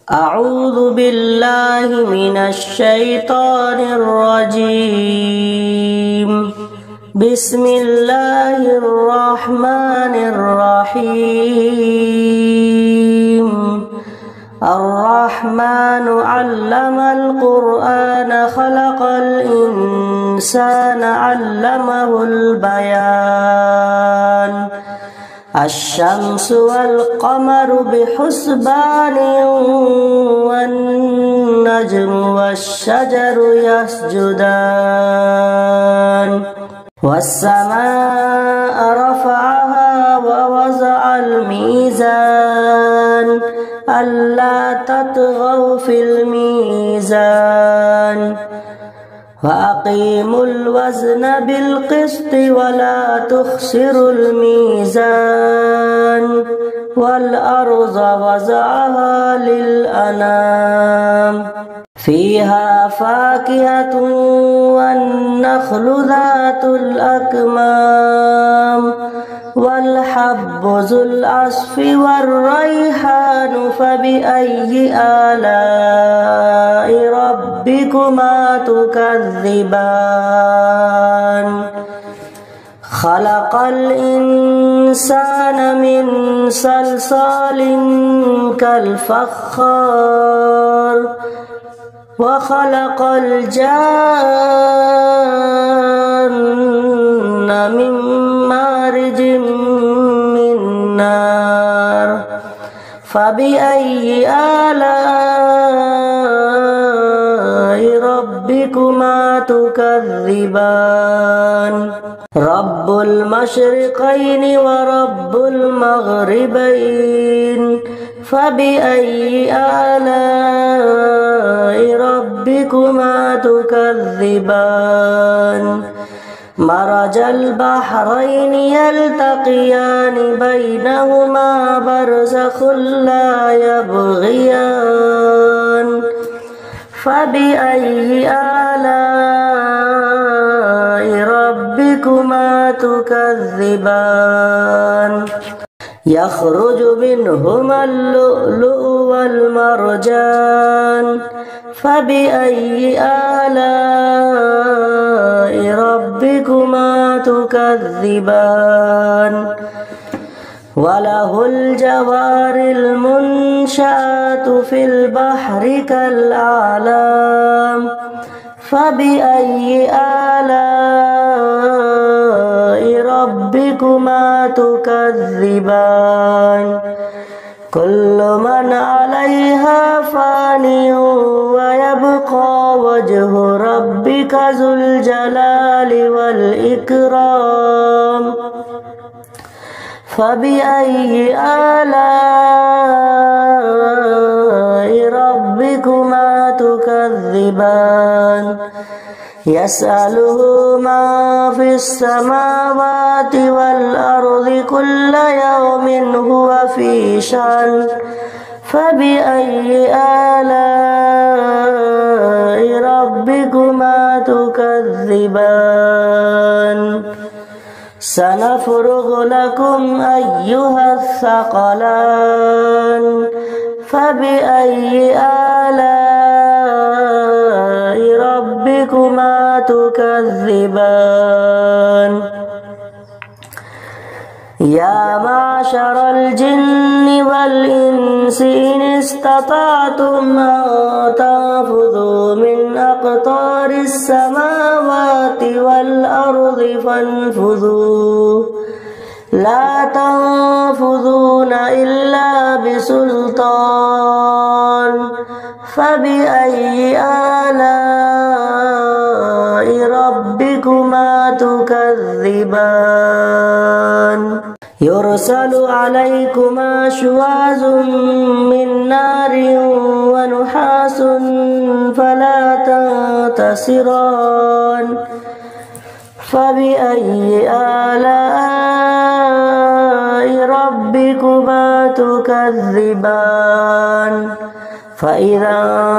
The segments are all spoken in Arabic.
أعوذ بالله من الشيطان الرجيم. بسم الله الرحمن الرحيم. الرحمن علم القرآن خلق الإنسان علمه البيان. الشمس والقمر بحسبان والنجم والشجر يسجدان. والسماء رفعها ووضع الميزان ألا تطغوا في الميزان وأقيموا الوزن بالقسط ولا تخسروا الميزان والأرض وضعها للأنام فيها فاكهة والنخل ذات الأكمام والحب ذو العصف والريحان فبأي آلاء ربكما تكذبان. خلق الإنسان من صلصال كالفخار وخلق الجان من مارج من نار فبأي آلاء ربكما تكذبان. رب المشرقين ورب المغربين فبأي آلاء ربكما تكذبان. مرج البحرين يلتقيان بينهما برزخ لا يبغيان فبأي آلاء ربكما تكذبان. يخرج منهما اللؤلؤ والمرجان فبأي آلاء ربكما تكذبان. وله الجوار المنشآت في البحر كالأعلام فبأي آلاء ربكما تكذبان. كل من عليها فان ويبقى وجه ربك ذو الجلال والإكرام فبأي آلاء ربكما تكذبان. يسأله ما في السماوات والأرض كل يوم هو في شأن فبأي آلاء ربكما تكذبان. سنفرغ لكم أيها الثقلان فبأي آلاء ربكما تكذبان. يا معشر الجن والإنس إن استطعتم أن تنفذوا من أقطار السماوات والأرض فانفذوا لا تنفذون إلا بسلطان فبأي آلاء ربكما تكذبان. يرسل عليكما شواظ من نار ونحاس فلا تنتصران فبأي آلاء ربكما تكذبان. فإذا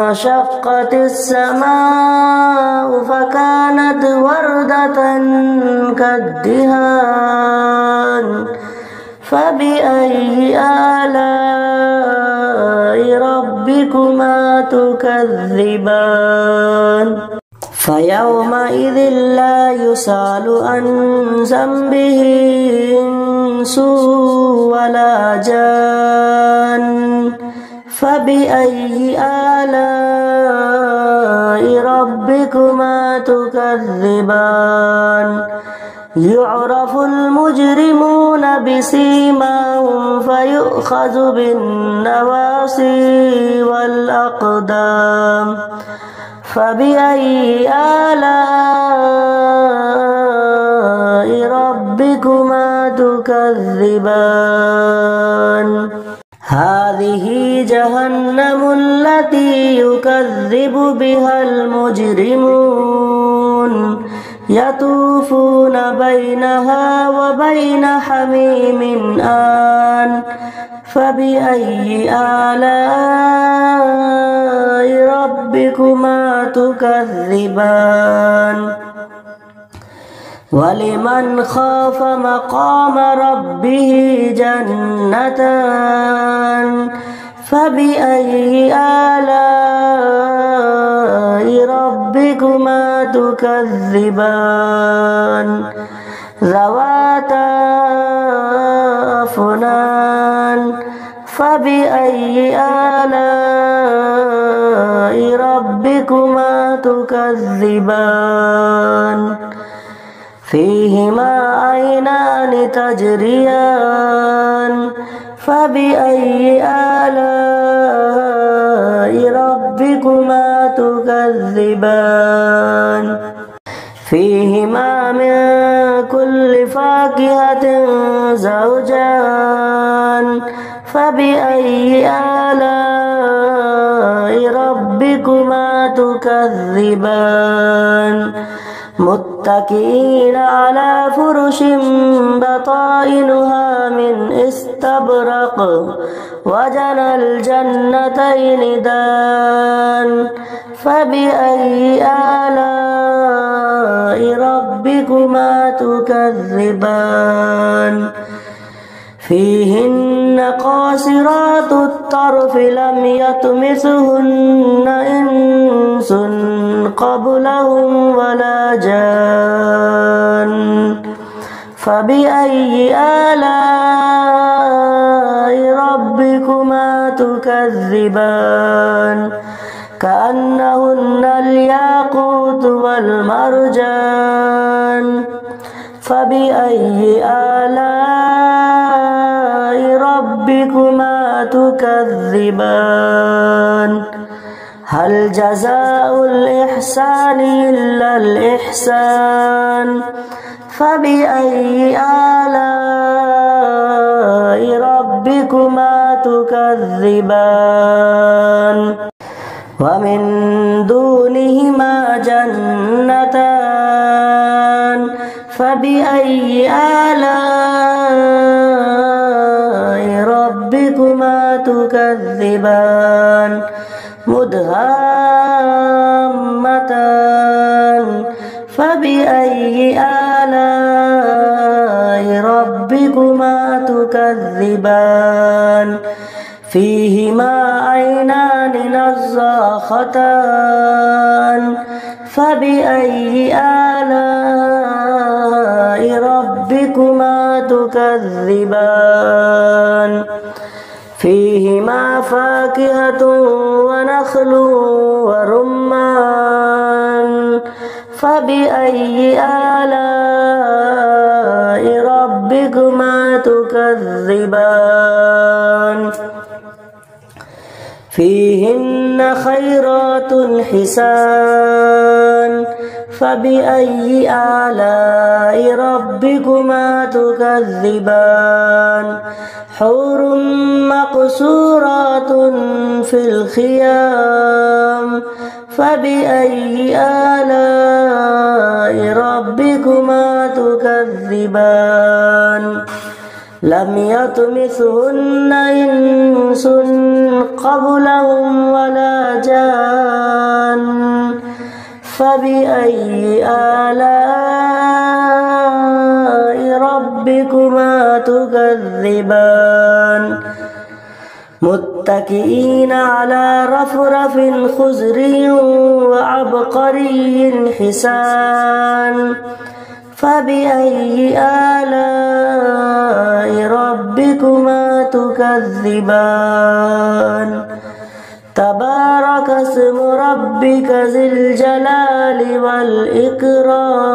انشقت السماء فكانت وردة كالدهان فبأي آلاء ربكما تكذبان فيومئذ لا يسأل عن ذنبه إنس ولا جان فبأي آلاء ربكما تكذبان يعرف المجرمون بسيماهم فيؤخذ بالنواصي والأقدام فبأي آلاء ربكما تكذبان هذه جهنم التي يكذب بها المجرمون يطوفون بينها وبين حميم آن فبأي آلاء ربكما تكذبان ولمن خاف مقام ربه جنتان فبأي آلاء ربكما تكذبان ذواتا أفنان فبأي آلاء ربكما تكذبان فيهما عينان تجريان فبأي آلاء ربكما تكذبان فيهما من كل فاكهة زوجان فبأي آلاء ربكما تكذبان متكئين على فرش بطائنها من استبرق وجنى الجنتين دان فبأي آلاء ربكما تكذبان فيهن قاصرات الطرف لم يطمثهن إنس قبلهم ولا جان فبأي آلاء ربكما تكذبان كأنهن الياقوت والمرجان فبأي آلاء ربكما تكذبان هل جزاء الإحسان إلا الإحسان فبأي آلاء ربكما تكذبان ومن دونهما جنتان فبأي آلاء ربكما تكذبان مدهامتان فبأي آلاء ربكما تكذبان فيهما عينان نضاختان فبأي آلاء ربكما تكذبان فيهما فاكهة ونخل ورمان فبأي آلاء ربكما تكذبان فيهن خيرات حسان فبأي آلاء ربكما تكذبان حور مقصورات في الخيام فبأي آلاء ربكما تكذبان لم يطمثهن إنس قبلهم ولا جان فبأي آلاء ربكما ربكما تكذبان متكئين على رفرف خضر وعبقري حسان فبأي آلاء ربكما تكذبان تبارك اسم ربك ذي الجلال والإكرام